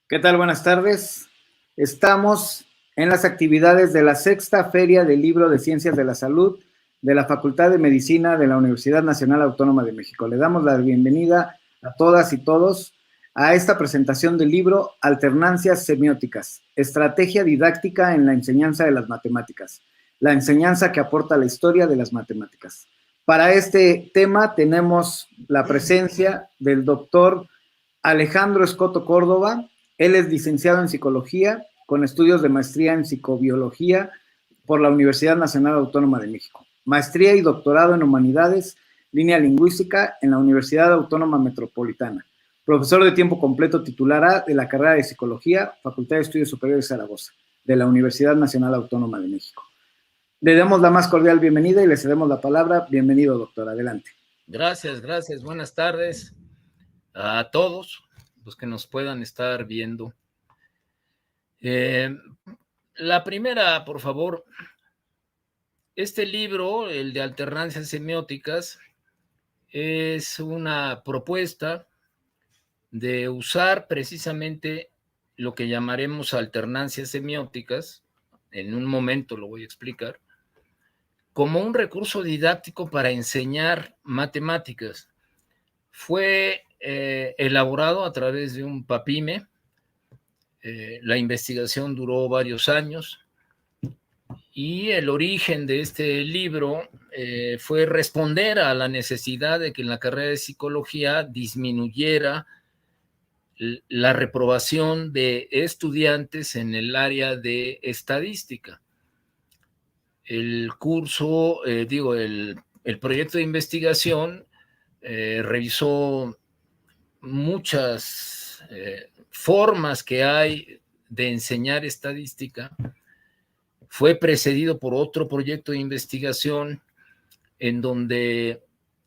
¿Qué tal? Buenas tardes. Estamos en las actividades de la sexta Feria del Libro de Ciencias de la Salud de la Facultad de Medicina de la Universidad Nacional Autónoma de México. Le damos la bienvenida a todas y todos a esta presentación del libro Alternancias Semióticas, Estrategia Didáctica en la Enseñanza de las Matemáticas, la enseñanza que aporta la historia de las matemáticas. Para este tema tenemos la presencia del doctor Alejandro Escoto Córdoba. Él es licenciado en Psicología con estudios de maestría en Psicobiología por la Universidad Nacional Autónoma de México. Maestría y doctorado en Humanidades, línea lingüística en la Universidad Autónoma Metropolitana. Profesor de tiempo completo titular A de la carrera de Psicología, Facultad de Estudios Superiores de Zaragoza, de la Universidad Nacional Autónoma de México. Le damos la más cordial bienvenida y le cedemos la palabra. Bienvenido, doctor. Adelante. Gracias. Buenas tardes a todos los que nos puedan estar viendo. La primera, por favor. Este libro, el de Alternancias Semióticas, es una propuesta de usar precisamente lo que llamaremos alternancias semióticas, en un momento lo voy a explicar, como un recurso didáctico para enseñar matemáticas. Fue elaborado a través de un PAPIME. La investigación duró varios años y el origen de este libro fue responder a la necesidad de que en la carrera de psicología disminuyera la reprobación de estudiantes en el área de estadística. El curso, el proyecto de investigación revisó muchas formas que hay de enseñar estadística. Fue precedido por otro proyecto de investigación en donde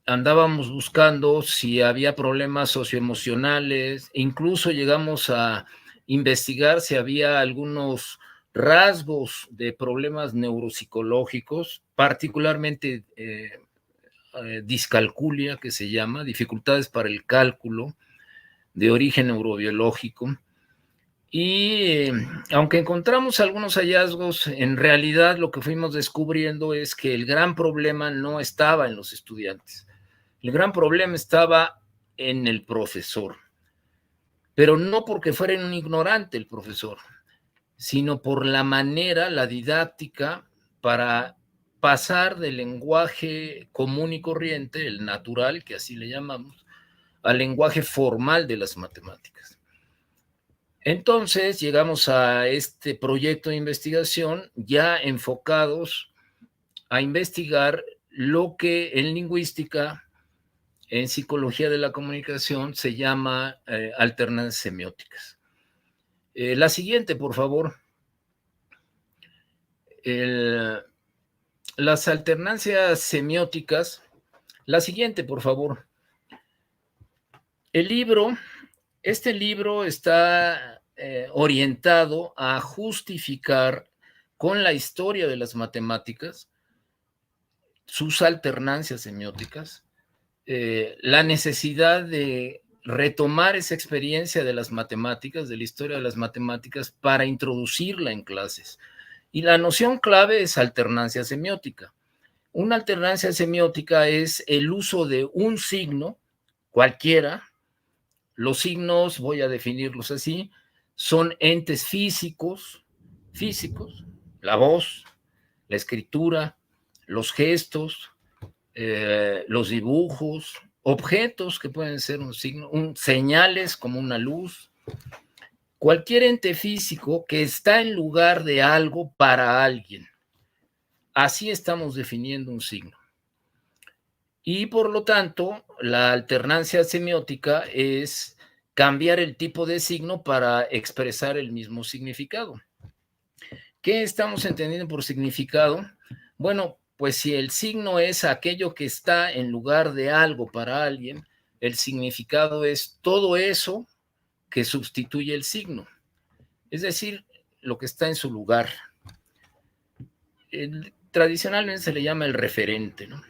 andábamos buscando si había problemas socioemocionales, incluso llegamos a investigar si había algunos rasgos de problemas neuropsicológicos, particularmente discalculia, que se llama, dificultades para el cálculo de origen neurobiológico. Y aunque encontramos algunos hallazgos, en realidad lo que fuimos descubriendo es que el gran problema no estaba en los estudiantes. El gran problema estaba en el profesor. Pero no porque fuera un ignorante el profesor, sino por la manera, la didáctica, para pasar del lenguaje común y corriente, el natural, que así le llamamos, al lenguaje formal de las matemáticas. Entonces llegamos a este proyecto de investigación ya enfocados a investigar lo que en lingüística, en psicología de la comunicación, se llama alternancias semióticas. La siguiente, por favor. Las alternancias semióticas. La siguiente, por favor. Este libro está orientado a justificar con la historia de las matemáticas sus alternancias semióticas, la necesidad de retomar esa experiencia de las matemáticas, de la historia de las matemáticas, para introducirla en clases. Y la noción clave es alternancia semiótica. Una alternancia semiótica es el uso de un signo, cualquiera. Los signos, voy a definirlos así, son entes físicos, la voz, la escritura, los gestos, los dibujos, objetos que pueden ser un signo, señales como una luz, cualquier ente físico que está en lugar de algo para alguien. Así estamos definiendo un signo. Y por lo tanto, la alternancia semiótica es cambiar el tipo de signo para expresar el mismo significado. ¿Qué estamos entendiendo por significado? Bueno, pues si el signo es aquello que está en lugar de algo para alguien, el significado es todo eso que sustituye el signo, es decir, lo que está en su lugar. Tradicionalmente se le llama el referente, ¿no?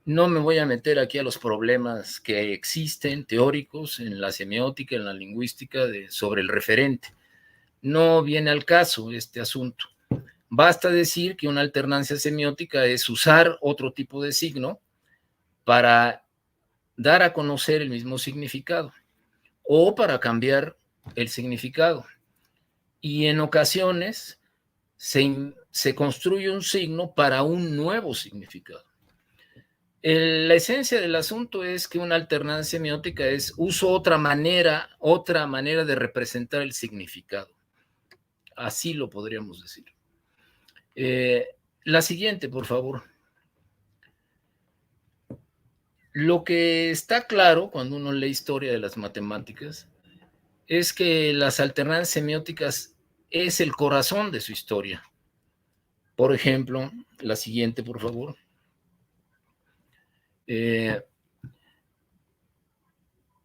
No me voy a meter aquí a los problemas que existen teóricos en la semiótica, en la lingüística, sobre el referente. No viene al caso este asunto. Basta decir que una alternancia semiótica es usar otro tipo de signo para dar a conocer el mismo significado o para cambiar el significado. Y en ocasiones se construye un signo para un nuevo significado. La esencia del asunto es que una alternancia semiótica es uso otra manera de representar el significado. Así lo podríamos decir. La siguiente, por favor. Lo que está claro cuando uno lee historia de las matemáticas es que las alternancias semióticas es el corazón de su historia. Por ejemplo, la siguiente, por favor.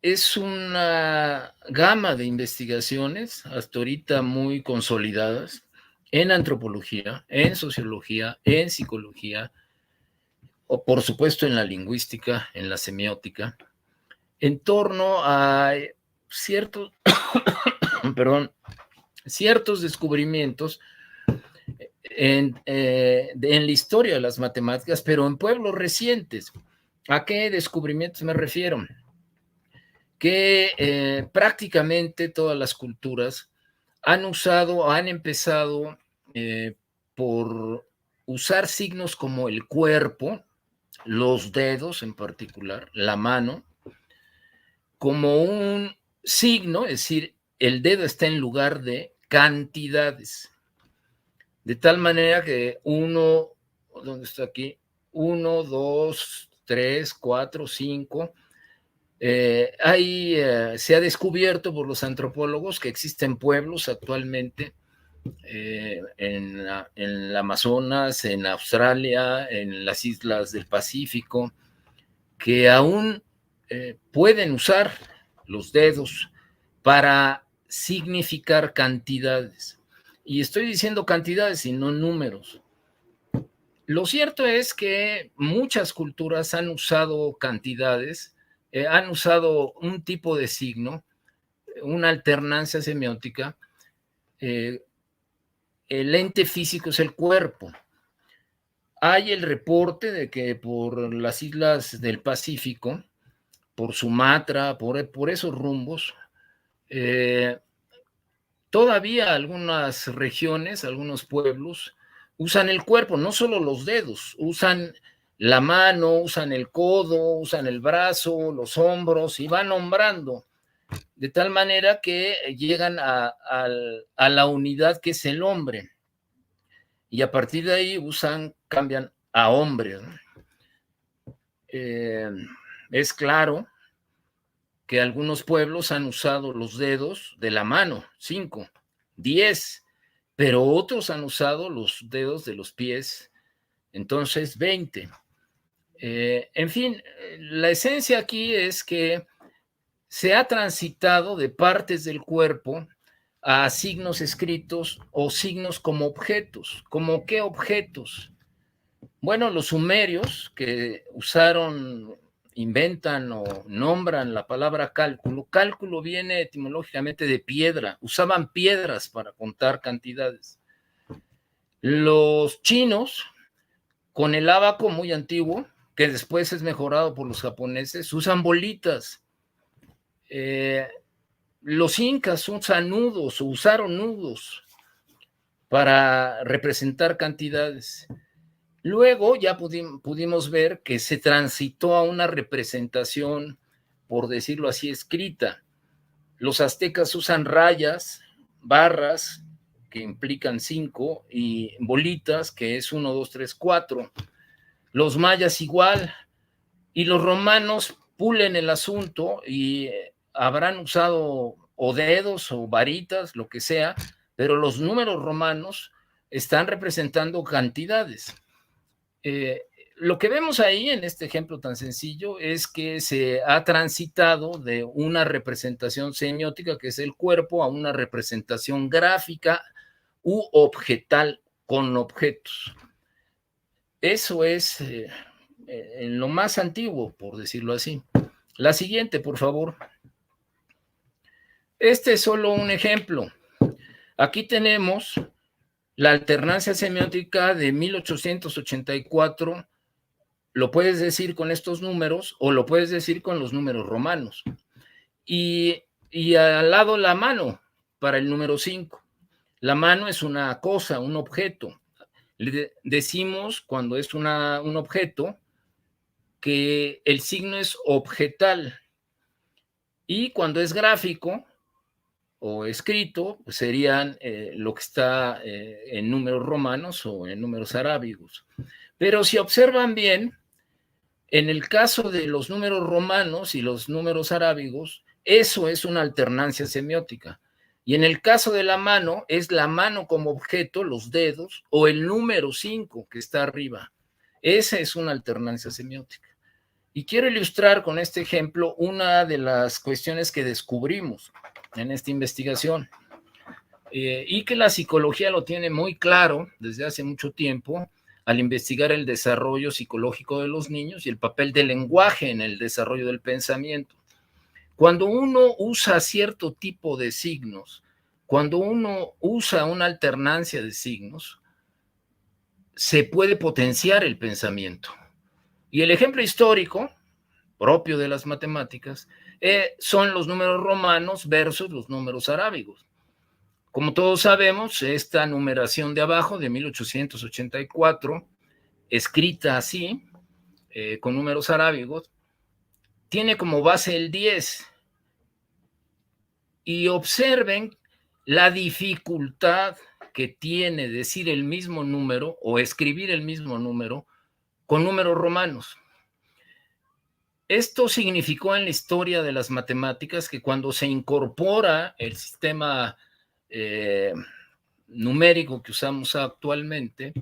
Es una gama de investigaciones, hasta ahorita muy consolidadas, en antropología, en sociología, en psicología, o por supuesto en la lingüística, en la semiótica, en torno a ciertos, ciertos descubrimientos en la historia de las matemáticas, pero en pueblos recientes. ¿A qué descubrimientos me refiero? Que prácticamente todas las culturas han empezado por usar signos como el cuerpo, los dedos en particular, la mano, como un signo, es decir, el dedo está en lugar de cantidades. De tal manera que ¿dónde está aquí? 1, 2, 3, 4, 5. Se ha descubierto por los antropólogos que existen pueblos actualmente en el Amazonas, en Australia, en las islas del Pacífico, que aún pueden usar los dedos para significar cantidades. Y estoy diciendo cantidades y no números. Lo cierto es que muchas culturas han usado cantidades, han usado un tipo de signo, una alternancia semiótica. El ente físico es el cuerpo. Hay el reporte de que por las islas del Pacífico, por Sumatra, por esos rumbos, todavía algunas regiones, algunos pueblos, usan el cuerpo, no solo los dedos, usan la mano, usan el codo, usan el brazo, los hombros y van nombrando, de tal manera que llegan a la unidad que es el hombre. Y a partir de ahí cambian a hombre, ¿no? Es claro que algunos pueblos han usado los dedos de la mano, 5, 10, pero otros han usado los dedos de los pies, entonces 20. En fin, la esencia aquí es que se ha transitado de partes del cuerpo a signos escritos o signos como objetos. ¿Cómo qué objetos? Bueno, los sumerios que inventan o nombran la palabra cálculo. Cálculo viene etimológicamente de piedra. Usaban piedras para contar cantidades. Los chinos, con el ábaco muy antiguo, que después es mejorado por los japoneses, usan bolitas. Los incas usaron nudos para representar cantidades. Luego ya pudimos ver que se transitó a una representación, por decirlo así, escrita. Los aztecas usan rayas, barras, que implican 5, y bolitas, que es 1, 2, 3, 4. Los mayas igual, y los romanos pulen el asunto y habrán usado o dedos o varitas, lo que sea, pero los números romanos están representando cantidades. Lo que vemos ahí en este ejemplo tan sencillo es que se ha transitado de una representación semiótica, que es el cuerpo, a una representación gráfica u objetal con objetos. Eso es en lo más antiguo, por decirlo así. La siguiente, por favor. Este es solo un ejemplo. Aquí tenemos la alternancia semiótica de 1884. Lo puedes decir con estos números o lo puedes decir con los números romanos. Y al lado la mano para el número 5. La mano es una cosa, un objeto. Decimos cuando es un objeto que el signo es objetal. Y cuando es gráfico o escrito, pues serían lo que está en números romanos o en números arábigos. Pero si observan bien, en el caso de los números romanos y los números arábigos, eso es una alternancia semiótica. Y en el caso de la mano, es la mano como objeto, los dedos, o el número 5 que está arriba. Esa es una alternancia semiótica. Y quiero ilustrar con este ejemplo una de las cuestiones que descubrimos en esta investigación y que la psicología lo tiene muy claro desde hace mucho tiempo al investigar el desarrollo psicológico de los niños y el papel del lenguaje en el desarrollo del pensamiento. Cuando uno usa cierto tipo de signos, cuando uno usa una alternancia de signos, se puede potenciar el pensamiento. Y el ejemplo histórico propio de las matemáticas son los números romanos versus los números arábigos. Como todos sabemos, esta numeración de abajo de 1884, escrita así, con números arábigos, tiene como base el 10. Y observen la dificultad que tiene decir el mismo número o escribir el mismo número con números romanos. Esto significó en la historia de las matemáticas que cuando se incorpora el sistema numérico que usamos actualmente,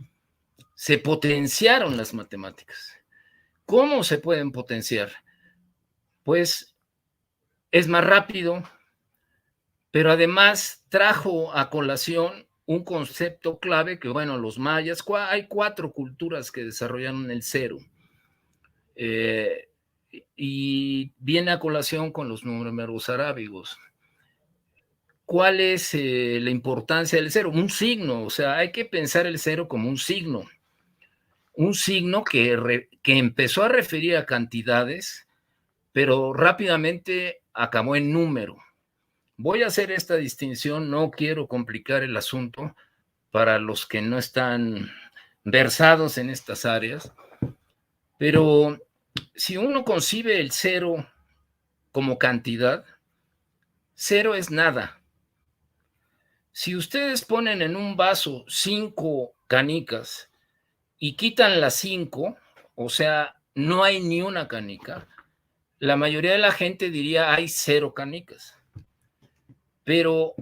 se potenciaron las matemáticas. ¿Cómo se pueden potenciar? Pues es más rápido, pero además trajo a colación un concepto clave que, bueno, los mayas, hay 4 culturas que desarrollaron el cero. Y viene a colación con los números arábigos. ¿Cuál es la importancia del cero? Un signo, o sea, hay que pensar el cero como un signo que empezó a referir a cantidades, pero rápidamente acabó en número. Voy a hacer esta distinción, no quiero complicar el asunto para los que no están versados en estas áreas, pero si uno concibe el cero como cantidad, cero es nada. Si ustedes ponen en un vaso 5 canicas y quitan las 5, o sea, no hay ni una canica, la mayoría de la gente diría hay 0 canicas. Pero,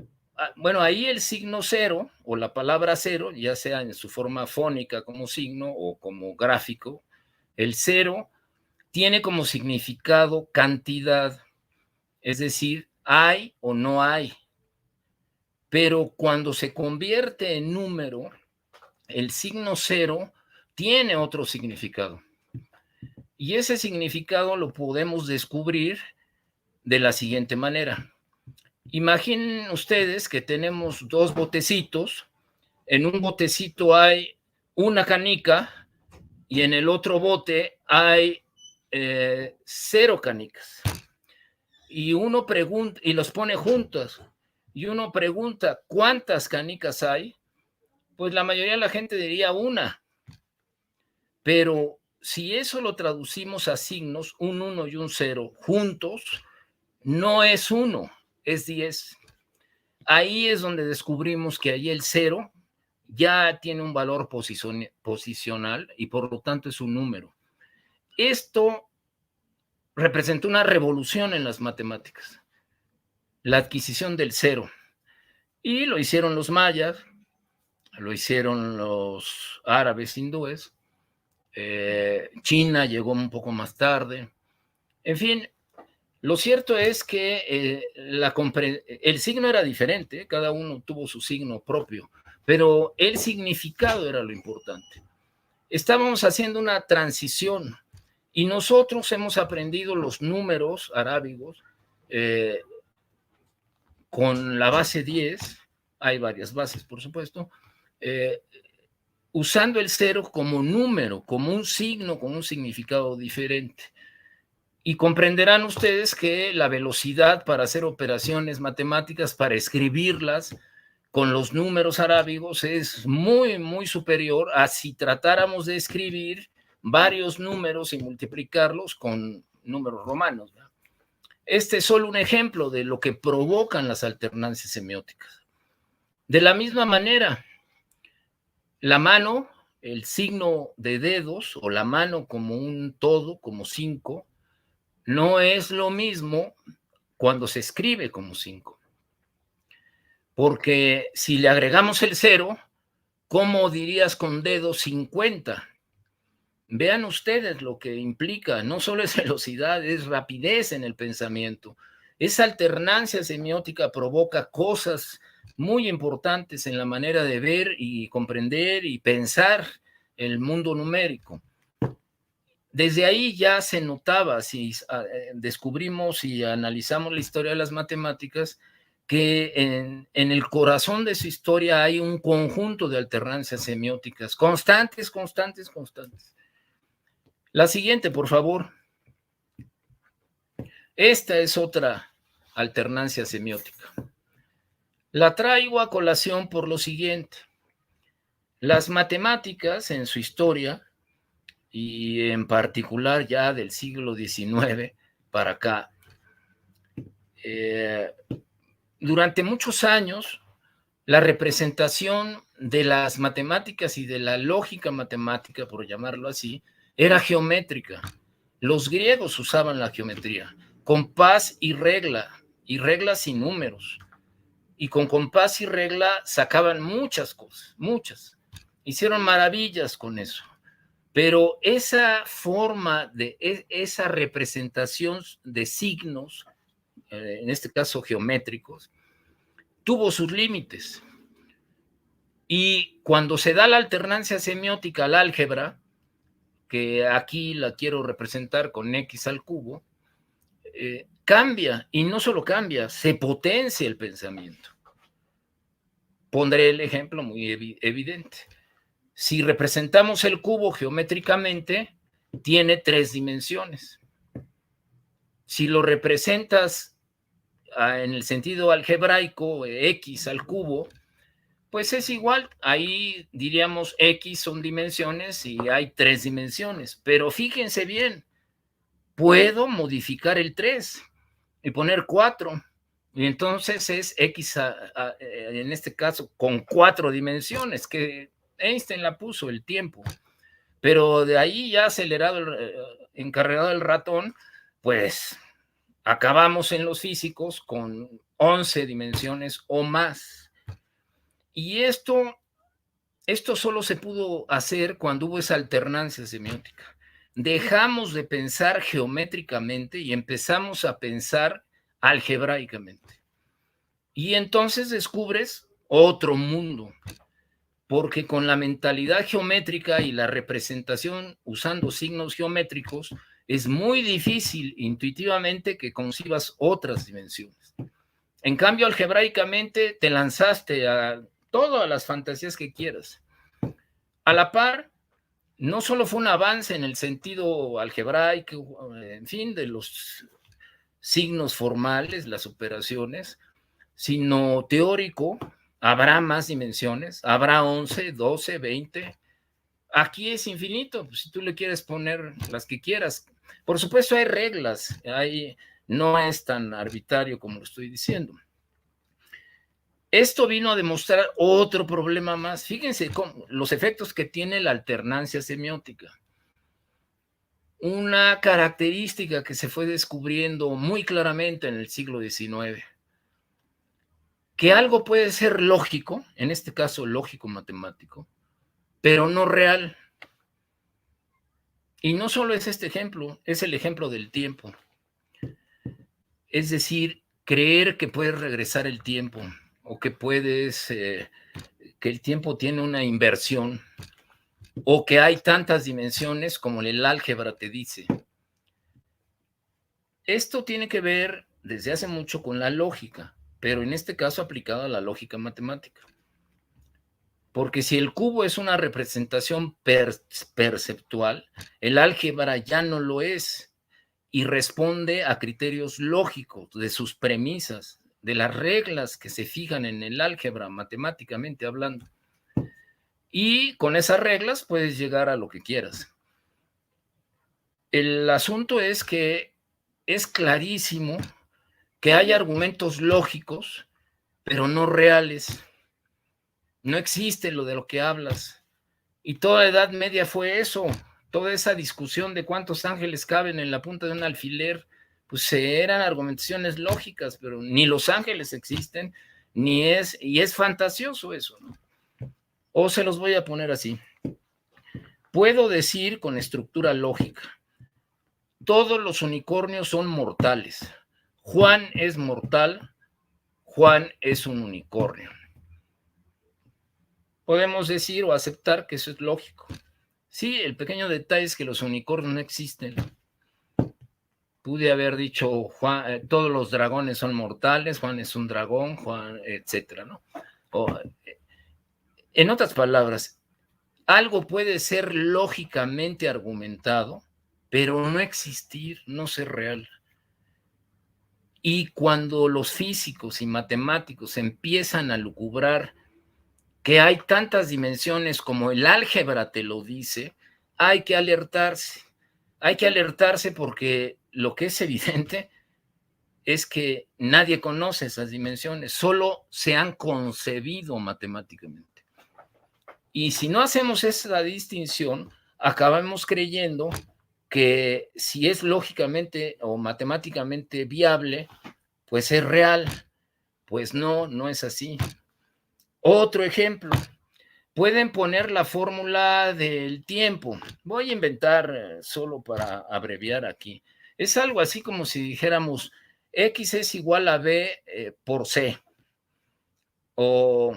bueno, ahí el signo cero o la palabra cero, ya sea en su forma fónica como signo o como gráfico, el cero tiene como significado cantidad, es decir, hay o no hay. Pero cuando se convierte en número, el signo cero tiene otro significado. Y ese significado lo podemos descubrir de la siguiente manera. Imaginen ustedes que tenemos 2 botecitos. En un botecito hay una canica y en el otro bote hay 0 canicas. Y uno pregunta, y los pone juntos, y uno pregunta, ¿cuántas canicas hay? Pues la mayoría de la gente diría una. Pero si eso lo traducimos a signos, un 1 y un 0 juntos, no es 1, es 10. Ahí es donde descubrimos que ahí el 0 ya tiene un valor posicional y por lo tanto es un número. Esto representó una revolución en las matemáticas, la adquisición del 0. Y lo hicieron los mayas, lo hicieron los árabes hindúes, China llegó un poco más tarde. En fin, lo cierto es que el signo era diferente, cada uno tuvo su signo propio, pero el significado era lo importante. Estábamos haciendo una transición Y nosotros hemos aprendido los números arábigos con la base 10, hay varias bases, por supuesto, usando el 0 como número, como un signo, con un significado diferente. Y comprenderán ustedes que la velocidad para hacer operaciones matemáticas, para escribirlas con los números arábigos, es muy, muy superior a si tratáramos de escribir varios números y multiplicarlos con números romanos, ¿verdad? Este es solo un ejemplo de lo que provocan las alternancias semióticas. De la misma manera, la mano, el signo de dedos, o la mano como un todo, como 5, no es lo mismo cuando se escribe como 5. Porque si le agregamos el 0, ¿cómo dirías con dedo 50? Vean ustedes lo que implica, no solo es velocidad, es rapidez en el pensamiento. Esa alternancia semiótica provoca cosas muy importantes en la manera de ver y comprender y pensar el mundo numérico. Desde ahí ya se notaba, si descubrimos y analizamos la historia de las matemáticas, que en el corazón de su historia hay un conjunto de alternancias semióticas constantes. La siguiente, por favor. Esta es otra alternancia semiótica. La traigo a colación por lo siguiente. Las matemáticas en su historia, y en particular ya del siglo XIX para acá, durante muchos años, la representación de las matemáticas y de la lógica matemática, por llamarlo así, era geométrica. Los griegos usaban la geometría, compás y reglas y números. Y con compás y regla sacaban muchas cosas, muchas. Hicieron maravillas con eso. Pero esa forma de esa representación de signos, en este caso geométricos, tuvo sus límites. Y cuando se da la alternancia semiótica al álgebra, que aquí la quiero representar con x al cubo, cambia, y no solo cambia, se potencia el pensamiento. Pondré el ejemplo muy evidente. Si representamos el cubo geométricamente, tiene 3 dimensiones. Si lo representas en el sentido algebraico, x al cubo, pues es igual. Ahí diríamos x son dimensiones y hay 3 dimensiones. Pero fíjense bien, puedo modificar el 3 y poner 4. Y entonces es x, en este caso, con 4 dimensiones, que Einstein la puso, el tiempo. Pero de ahí ya acelerado, encarregado el ratón, pues acabamos en los físicos con 11 dimensiones o más. Y esto solo se pudo hacer cuando hubo esa alternancia semiótica. Dejamos de pensar geométricamente y empezamos a pensar algebraicamente. Y entonces descubres otro mundo, porque con la mentalidad geométrica y la representación usando signos geométricos, es muy difícil intuitivamente que concibas otras dimensiones. En cambio, algebraicamente te lanzaste a todas las fantasías que quieras. A la par, no solo fue un avance en el sentido algebraico, en fin, de los signos formales, las operaciones, sino teórico. Habrá más dimensiones, habrá 11, 12, 20. Aquí es infinito, pues, si tú le quieres poner las que quieras. Por supuesto hay reglas, no es tan arbitrario como lo estoy diciendo. Esto vino a demostrar otro problema más. Fíjense los efectos que tiene la alternancia semiótica. Una característica que se fue descubriendo muy claramente en el siglo XIX. Que algo puede ser lógico, en este caso lógico-matemático, pero no real. Y no solo es este ejemplo, es el ejemplo del tiempo. Es decir, creer que puedes regresar el tiempo o que que el tiempo tiene una inversión o que hay tantas dimensiones como el álgebra te dice. Esto tiene que ver desde hace mucho con la lógica, pero en este caso aplicado a la lógica matemática. Porque si el cubo es una representación perceptual, el álgebra ya no lo es y responde a criterios lógicos de sus premisas, de las reglas que se fijan en el álgebra matemáticamente hablando. Y con esas reglas puedes llegar a lo que quieras. El asunto es que es clarísimo que hay argumentos lógicos, pero no reales. No existe lo de lo que hablas. Y toda la Edad Media fue eso. Toda esa discusión de cuántos ángeles caben en la punta de un alfiler, pues eran argumentaciones lógicas, pero ni los ángeles existen, y es fantasioso eso, ¿no? O se los voy a poner así. Puedo decir con estructura lógica, todos los unicornios son mortales. Juan es mortal, Juan es un unicornio. Podemos decir o aceptar que eso es lógico. Sí, el pequeño detalle es que los unicornios no existen. Pude haber dicho, Juan, todos los dragones son mortales, Juan es un dragón, Juan, etcétera, ¿no? En otras palabras, algo puede ser lógicamente argumentado, pero no existir, no ser real. Y cuando los físicos y matemáticos empiezan a lucubrar que hay tantas dimensiones como el álgebra te lo dice, hay que alertarse. Hay que alertarse porque lo que es evidente es que nadie conoce esas dimensiones, solo se han concebido matemáticamente. Y si no hacemos esa distinción, acabamos creyendo que si es lógicamente o matemáticamente viable, pues es real. Pues no, no es así. Otro ejemplo, pueden poner la fórmula del tiempo. Voy a inventar solo para abreviar aquí. Es algo así como si dijéramos X es igual a B por C. O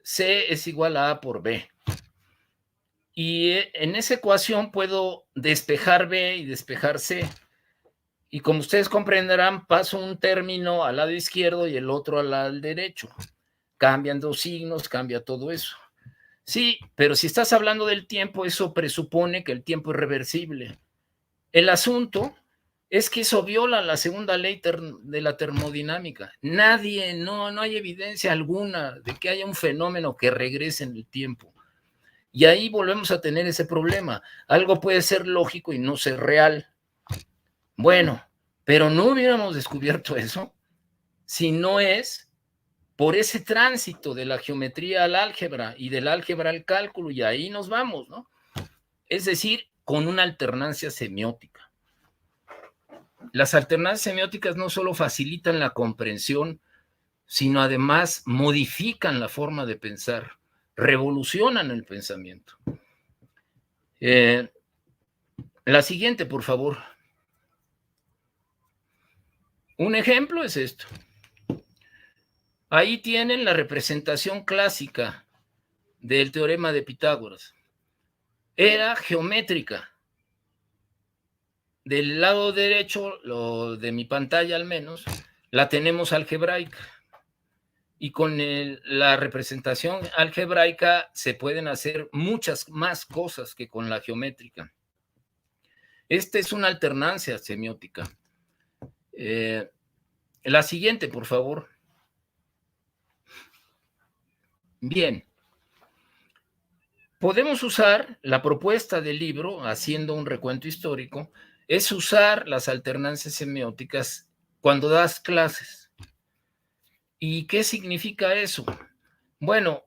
C es igual a A por B. Y en esa ecuación puedo despejar B y despejar C. Y como ustedes comprenderán, paso un término al lado izquierdo y el otro al lado derecho. Cambian dos signos, cambia todo eso. Sí, pero si estás hablando del tiempo, eso presupone que el tiempo es reversible. El asunto es que eso viola la segunda ley de la termodinámica. No hay evidencia alguna de que haya un fenómeno que regrese en el tiempo. Y ahí volvemos a tener ese problema. Algo puede ser lógico y no ser real. Bueno, pero no hubiéramos descubierto eso si no es por ese tránsito de la geometría al álgebra y del álgebra al cálculo, y ahí nos vamos, ¿no? Es decir, con una alternancia semiótica. Las alternancias semióticas no solo facilitan la comprensión, sino además modifican la forma de pensar, revolucionan el pensamiento. La siguiente, por favor. Un ejemplo es esto. Ahí tienen la representación clásica del teorema de Pitágoras. Era geométrica. Del lado derecho, de mi pantalla al menos, la tenemos algebraica. Y con la representación algebraica se pueden hacer muchas más cosas que con la geométrica. Esta es una alternancia semiótica. La siguiente, por favor. Bien. Podemos usar la propuesta del libro, haciendo un recuento histórico, es usar las alternancias semióticas cuando das clases. ¿Y qué significa eso? Bueno,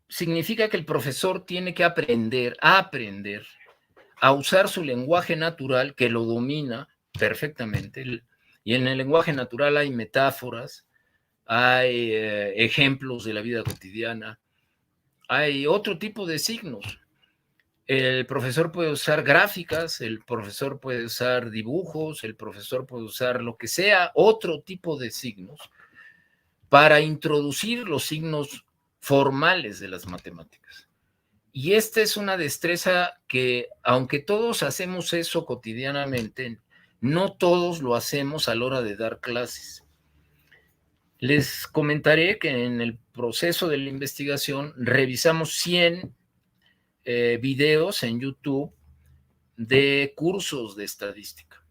significa que el profesor tiene que aprender a usar su lenguaje natural, que lo domina perfectamente. Y en el lenguaje natural hay metáforas, hay ejemplos de la vida cotidiana, hay otro tipo de signos. El profesor puede usar gráficas, el profesor puede usar dibujos, el profesor puede usar lo que sea, otro tipo de signos, para introducir los signos formales de las matemáticas. Y esta es una destreza que, aunque todos hacemos eso cotidianamente, no todos lo hacemos a la hora de dar clases. Les comentaré que en el proceso de la investigación revisamos 100 videos en YouTube de cursos de estadística.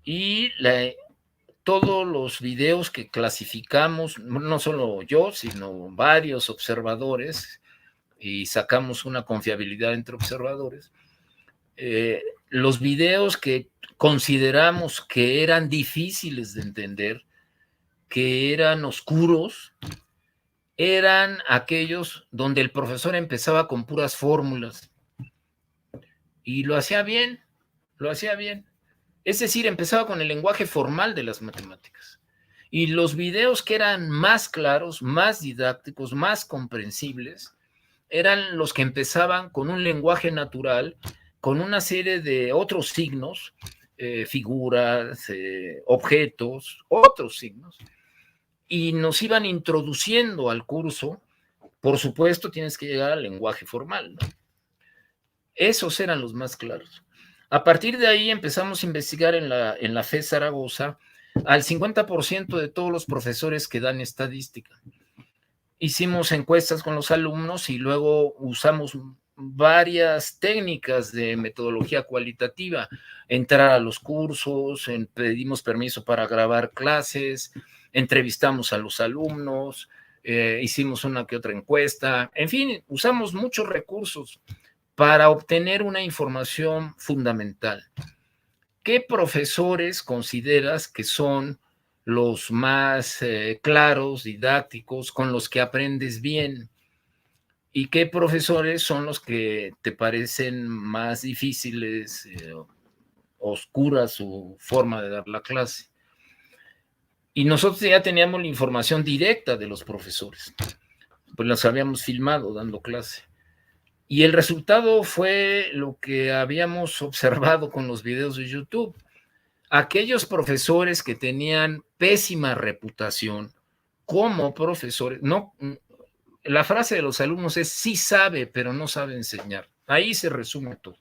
Y todos los videos que clasificamos, no solo yo, sino varios observadores, y sacamos una confiabilidad entre observadores, los videos que consideramos que eran difíciles de entender, que eran oscuros, eran aquellos donde el profesor empezaba con puras fórmulas y lo hacía bien, lo hacía bien. Es decir, empezaba con el lenguaje formal de las matemáticas. Y los videos que eran más claros, más didácticos, más comprensibles, eran los que empezaban con un lenguaje natural, con una serie de otros signos, figuras, objetos, otros signos, y nos iban introduciendo al curso. Por supuesto, tienes que llegar al lenguaje formal, ¿no? Esos eran los más claros. A partir de ahí empezamos a investigar en la FES Zaragoza al 50% de todos los profesores que dan estadística. Hicimos encuestas con los alumnos y luego usamos varias técnicas de metodología cualitativa, entrar a los cursos, pedimos permiso para grabar clases, entrevistamos a los alumnos, hicimos una que otra encuesta, en fin, usamos muchos recursos para obtener una información fundamental. ¿Qué profesores consideras que son los más claros, didácticos, con los que aprendes bien? ¿Y qué profesores son los que te parecen más difíciles, oscuras su forma de dar la clase? Y nosotros ya teníamos la información directa de los profesores, pues los habíamos filmado dando clase. Y el resultado fue lo que habíamos observado con los videos de YouTube. Aquellos profesores que tenían pésima reputación como profesores, no, la frase de los alumnos es sí sabe, pero no sabe enseñar. Ahí se resume todo.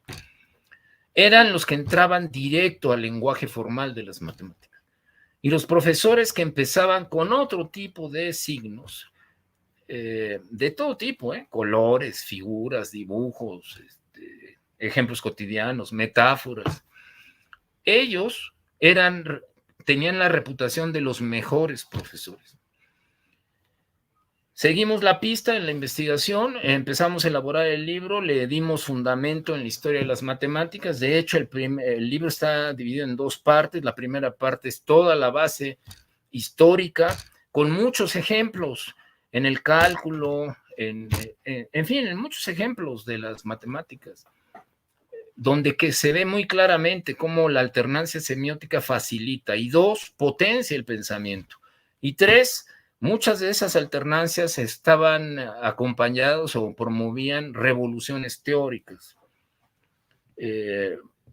Eran los que entraban directo al lenguaje formal de las matemáticas. Y los profesores que empezaban con otro tipo de signos, de todo tipo, colores, figuras, dibujos, ejemplos cotidianos, metáforas. Ellos tenían la reputación de los mejores profesores. Seguimos la pista en la investigación, empezamos a elaborar el libro, le dimos fundamento en la historia de las matemáticas. De hecho, el libro está dividido en dos partes. La primera parte es toda la base histórica, con muchos ejemplos en el cálculo, en fin, en muchos ejemplos de las matemáticas, donde que se ve muy claramente cómo la alternancia semiótica facilita, y 2, potencia el pensamiento, y 3, muchas de esas alternancias estaban acompañadas o promovían revoluciones teóricas.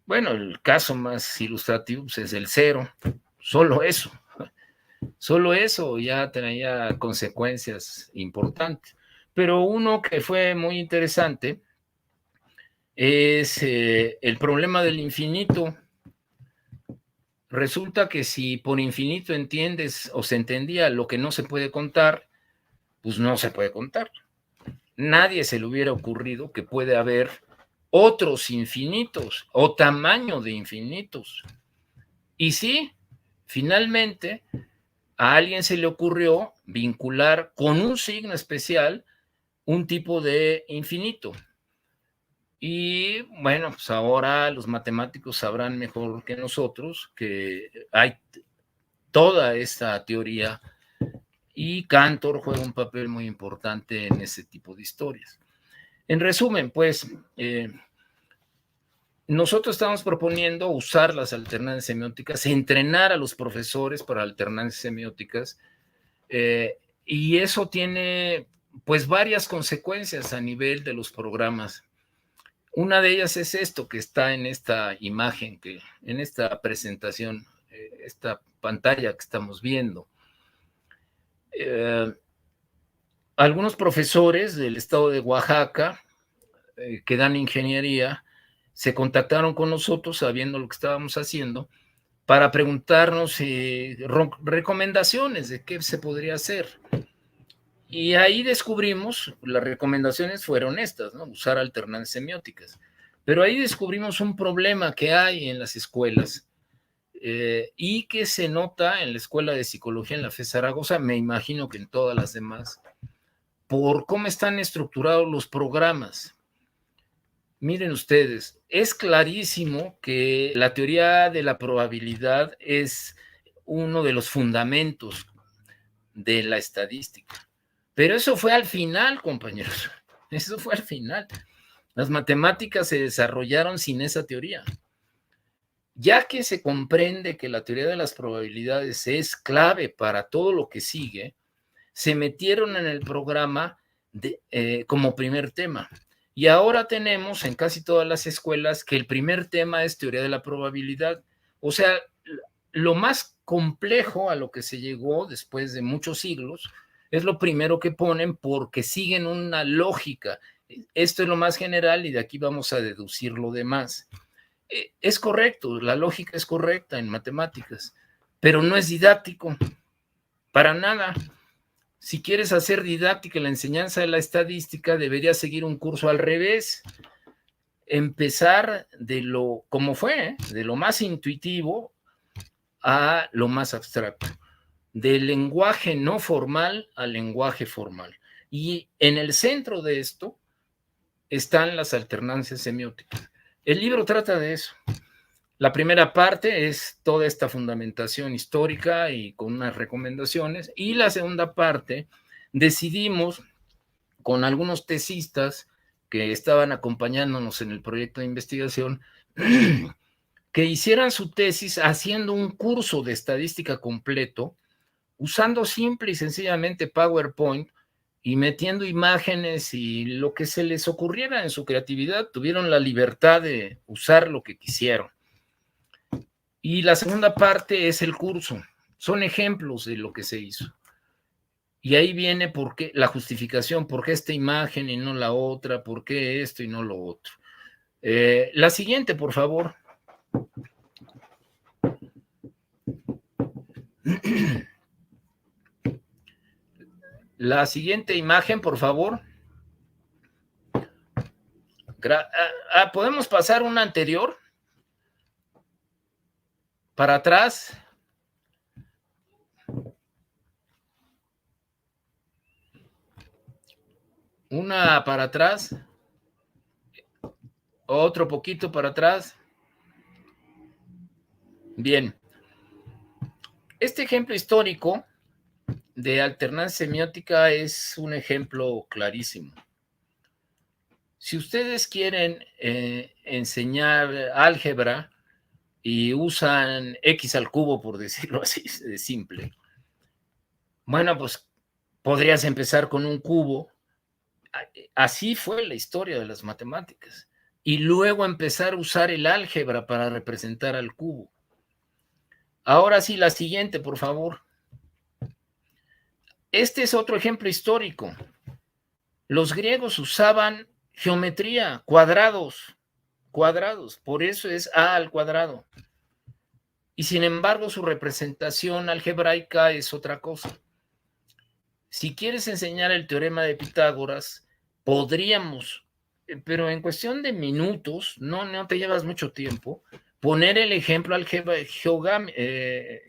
Bueno, el caso más ilustrativo pues, es el cero, solo eso ya tenía consecuencias importantes. Pero uno que fue muy interesante es el problema del infinito. Resulta que si por infinito entiendes o se entendía lo que no se puede contar, pues no se puede contar. Nadie se le hubiera ocurrido que puede haber otros infinitos o tamaño de infinitos. Y sí, finalmente a alguien se le ocurrió vincular con un signo especial un tipo de infinito. Y bueno, pues ahora los matemáticos sabrán mejor que nosotros que hay toda esta teoría y Cantor juega un papel muy importante en ese tipo de historias. En resumen, pues, nosotros estamos proponiendo usar las alternancias semióticas, entrenar a los profesores para alternancias semióticas, y eso tiene pues varias consecuencias a nivel de los programas. Una de ellas es esto que está en esta imagen, en esta presentación, esta pantalla que estamos viendo. Algunos profesores del estado de Oaxaca que dan ingeniería se contactaron con nosotros sabiendo lo que estábamos haciendo para preguntarnos recomendaciones de qué se podría hacer. Y ahí descubrimos, las recomendaciones fueron estas, ¿no? Usar alternancias semióticas. Pero ahí descubrimos un problema que hay en las escuelas y que se nota en la Escuela de Psicología en la FES Zaragoza, me imagino que en todas las demás, por cómo están estructurados los programas. Miren ustedes, es clarísimo que la teoría de la probabilidad es uno de los fundamentos de la estadística. Pero eso fue al final, compañeros. Eso fue al final. Las matemáticas se desarrollaron sin esa teoría. Ya que se comprende que la teoría de las probabilidades es clave para todo lo que sigue, se metieron en el programa como primer tema. Y ahora tenemos en casi todas las escuelas que el primer tema es teoría de la probabilidad. O sea, lo más complejo a lo que se llegó después de muchos siglos es lo primero que ponen porque siguen una lógica. Esto es lo más general y de aquí vamos a deducir lo demás. Es correcto, la lógica es correcta en matemáticas, pero no es didáctico, para nada. Si quieres hacer didáctica la enseñanza de la estadística, deberías seguir un curso al revés. Empezar de lo, como fue, de lo más intuitivo a lo más abstracto. Del lenguaje no formal al lenguaje formal. Y en el centro de esto están las alternancias semióticas. El libro trata de eso. La primera parte es toda esta fundamentación histórica y con unas recomendaciones. Y la segunda parte decidimos con algunos tesistas que estaban acompañándonos en el proyecto de investigación que hicieran su tesis haciendo un curso de estadística completo, usando simple y sencillamente PowerPoint y metiendo imágenes y lo que se les ocurriera en su creatividad. Tuvieron la libertad de usar lo que quisieron. Y la segunda parte es el curso. Son ejemplos de lo que se hizo. Y ahí viene por qué, la justificación, por qué esta imagen y no la otra, por qué esto y no lo otro. La siguiente, por favor. La siguiente imagen, por favor. ¿Podemos pasar una anterior? Para atrás. Una para atrás. Otro poquito para atrás. Bien. Este ejemplo histórico de alternancia semiótica es un ejemplo clarísimo. Si ustedes quieren enseñar álgebra y usan x al cubo, por decirlo así, de simple, bueno, pues podrías empezar con un cubo. Así fue la historia de las matemáticas. Y luego empezar a usar el álgebra para representar al cubo. Ahora sí, la siguiente, por favor. Este es otro ejemplo histórico. Los griegos usaban geometría, cuadrados, por eso es a al cuadrado. Y sin embargo, su representación algebraica es otra cosa. Si quieres enseñar el teorema de Pitágoras, podríamos, pero en cuestión de minutos, no te llevas mucho tiempo, poner el ejemplo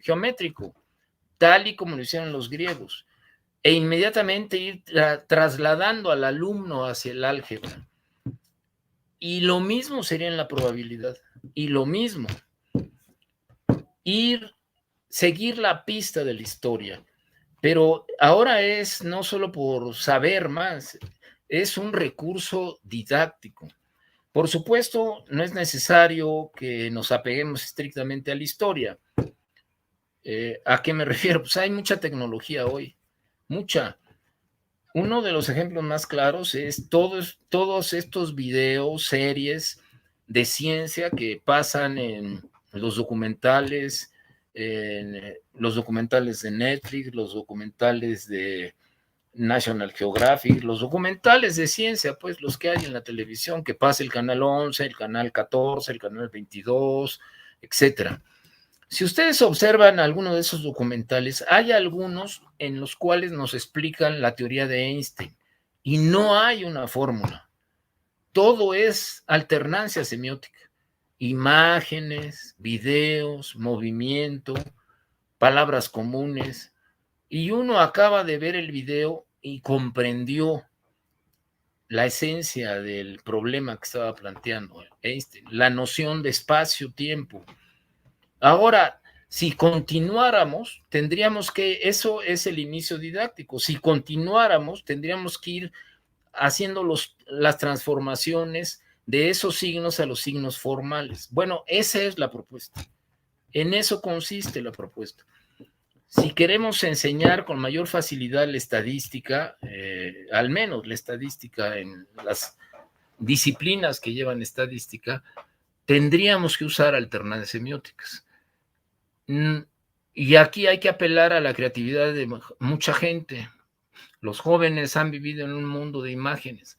geométrico, tal y como lo hicieron los griegos, e inmediatamente ir trasladando al alumno hacia el álgebra. Y lo mismo sería en la probabilidad, y lo mismo. Seguir la pista de la historia. Pero ahora es no solo por saber más, es un recurso didáctico. Por supuesto, no es necesario que nos apeguemos estrictamente a la historia. ¿A qué me refiero? Pues hay mucha tecnología hoy, mucha. Uno de los ejemplos más claros es todos estos videos, series de ciencia que pasan en los documentales, de Netflix, los documentales de National Geographic, los documentales de ciencia, pues los que hay en la televisión, que pasa el canal 11, el canal 14, el canal 22, etcétera. Si ustedes observan alguno de esos documentales, hay algunos en los cuales nos explican la teoría de Einstein y no hay una fórmula. Todo es alternancia semiótica. Imágenes, videos, movimiento, palabras comunes. Y uno acaba de ver el video y comprendió la esencia del problema que estaba planteando Einstein, la noción de espacio-tiempo. Ahora, si continuáramos, tendríamos que, eso es el inicio didáctico, si continuáramos, tendríamos que ir haciendo las transformaciones de esos signos a los signos formales. Bueno, esa es la propuesta. En eso consiste la propuesta. Si queremos enseñar con mayor facilidad la estadística, al menos la estadística en las disciplinas que llevan estadística, tendríamos que usar alternancias semióticas. Y aquí hay que apelar a la creatividad de mucha gente. Los jóvenes han vivido en un mundo de imágenes.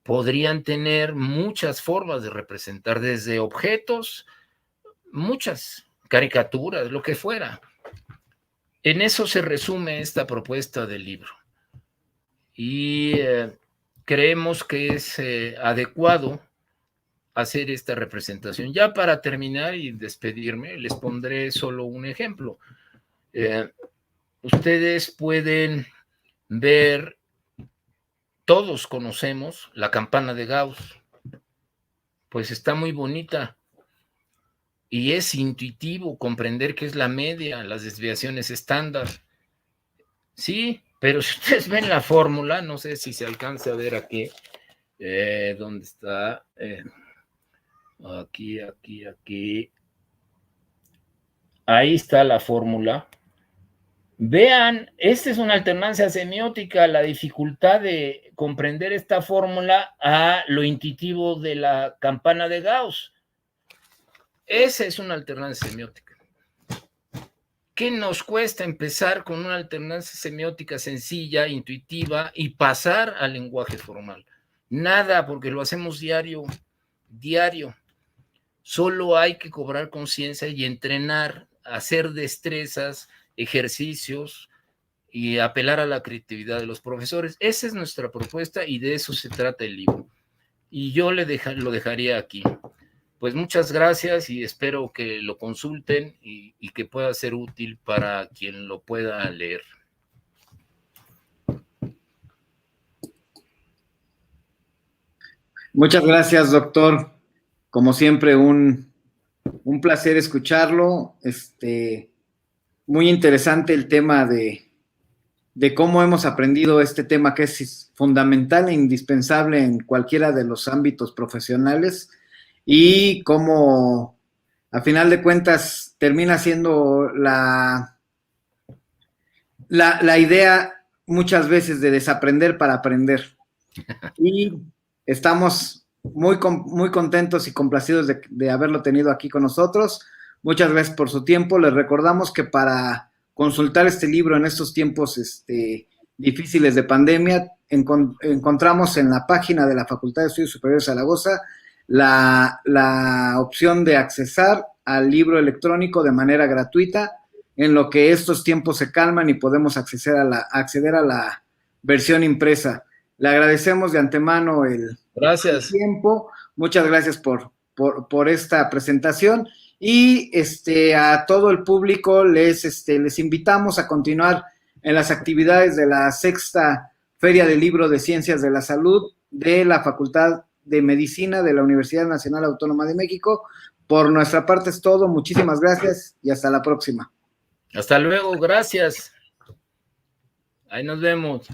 Podrían tener muchas formas de representar, desde objetos, muchas caricaturas, lo que fuera. En eso se resume esta propuesta del libro. Y creemos que es adecuado hacer esta representación. Ya para terminar y despedirme, les pondré solo un ejemplo. Ustedes pueden ver, todos conocemos la campana de Gauss, pues está muy bonita y es intuitivo comprender qué es la media, las desviaciones estándar. Sí, pero si ustedes ven la fórmula, no sé si se alcanza a ver aquí, ¿dónde está? Aquí. Ahí está la fórmula. Vean, esta es una alternancia semiótica, la dificultad de comprender esta fórmula a lo intuitivo de la campana de Gauss. Esa es una alternancia semiótica. ¿Qué nos cuesta empezar con una alternancia semiótica sencilla, intuitiva y pasar al lenguaje formal? Nada, porque lo hacemos diario. Solo hay que cobrar conciencia y entrenar, hacer destrezas, ejercicios y apelar a la creatividad de los profesores. Esa es nuestra propuesta y de eso se trata el libro. Y yo lo dejaría aquí. Pues muchas gracias y espero que lo consulten y que pueda ser útil para quien lo pueda leer. Muchas gracias, doctor. Como siempre, un placer escucharlo. Muy interesante el tema de cómo hemos aprendido este tema que es fundamental e indispensable en cualquiera de los ámbitos profesionales y cómo, a final de cuentas, termina siendo la idea muchas veces de desaprender para aprender. Y estamos muy contentos y complacidos de haberlo tenido aquí con nosotros. Muchas gracias por su tiempo. Les recordamos que para consultar este libro en estos tiempos difíciles de pandemia, encontramos en la página de la Facultad de Estudios Superiores de Zaragoza la opción de accesar al libro electrónico de manera gratuita, en lo que estos tiempos se calman y podemos acceder a la versión impresa. Le agradecemos de antemano el tiempo. Muchas gracias por esta presentación y a todo el público les invitamos a continuar en las actividades de la sexta Feria del Libro de Ciencias de la Salud de la Facultad de Medicina de la Universidad Nacional Autónoma de México. Por nuestra parte es todo. Muchísimas gracias y hasta la próxima. Hasta luego, gracias. Ahí nos vemos.